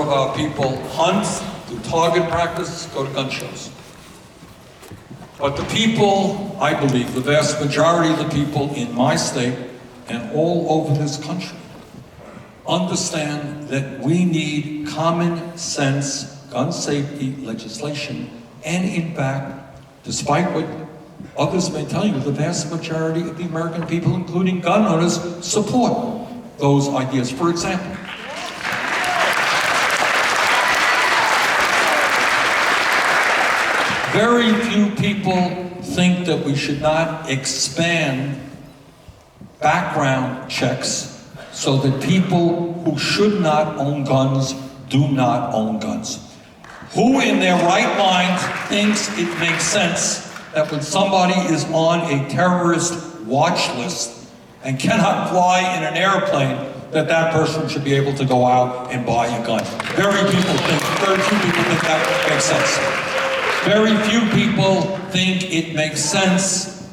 of our people hunt, do target practice, go to gun shows. But the people, I believe, the vast majority of the people in my state and all over this country understand that we need common sense gun safety legislation, and in fact, despite what others may tell you, the vast majority of the American people, including gun owners, support those ideas. For example, very few people think that we should not expand background checks so that people who should not own guns do not own guns. Who in their right mind thinks it makes sense that when somebody is on a terrorist watch list and cannot fly in an airplane, that person should be able to go out and buy a gun? Very few people think that makes sense. Very few people think it makes sense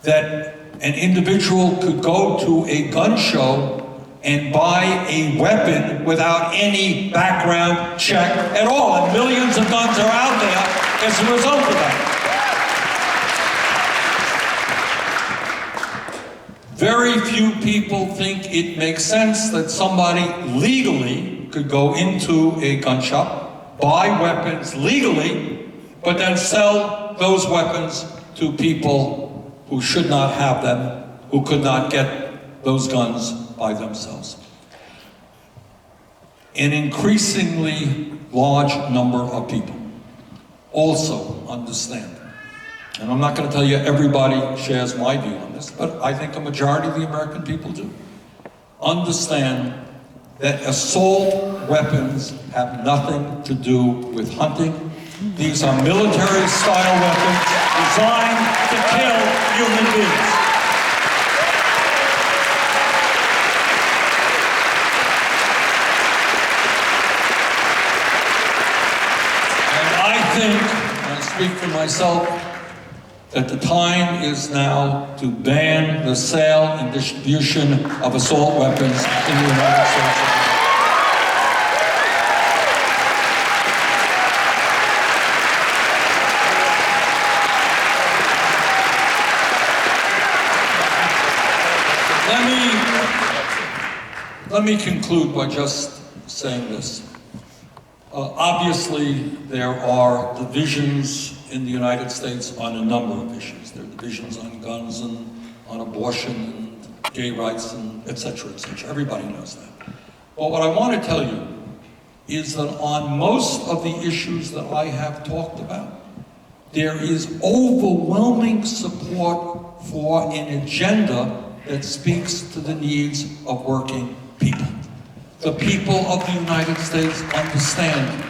that an individual could go to a gun show and buy a weapon without any background check at all. And millions of guns are out there as a result of that. Very few people think it makes sense that somebody legally could go into a gun shop, buy weapons legally, but then sell those weapons to people who should not have them, who could not get those guns by themselves. An increasingly large number of people also understand, and I'm not going to tell you everybody shares my view on this, but I think a majority of the American people do, understand that assault weapons have nothing to do with hunting. These are military-style weapons designed to kill human beings. And I think, and I speak for myself, that the time is now to ban the sale and distribution of assault weapons in the United States. Let me conclude by just saying this. Obviously, there are divisions in the United States on a number of issues. There are divisions on guns and on abortion and gay rights and et cetera, et cetera. Everybody knows that. But what I want to tell you is that on most of the issues that I have talked about, there is overwhelming support for an agenda that speaks to the needs of working people. The people of the United States understand,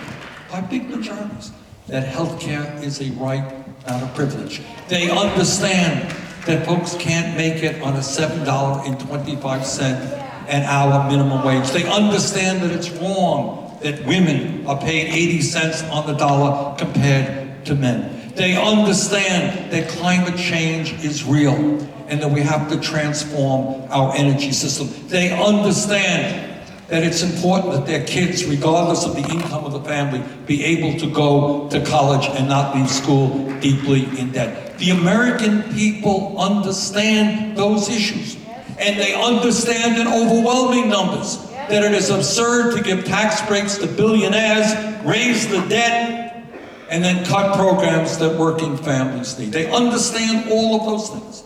by big majorities, that healthcare is a right, not a privilege. They understand that folks can't make it on a $7.25 an hour minimum wage. They understand that it's wrong that women are paid 80 cents on the dollar compared to men. They understand that climate change is real and that we have to transform our energy system. They understand that it's important that their kids, regardless of the income of the family, be able to go to college and not leave school deeply in debt. The American people understand those issues, and they understand in overwhelming numbers that it is absurd to give tax breaks to billionaires, raise the debt, and then cut programs that working families need. They understand all of those things.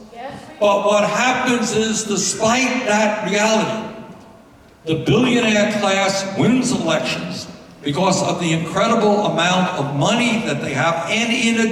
But what happens is, despite that reality, the billionaire class wins elections because of the incredible amount of money that they have, and in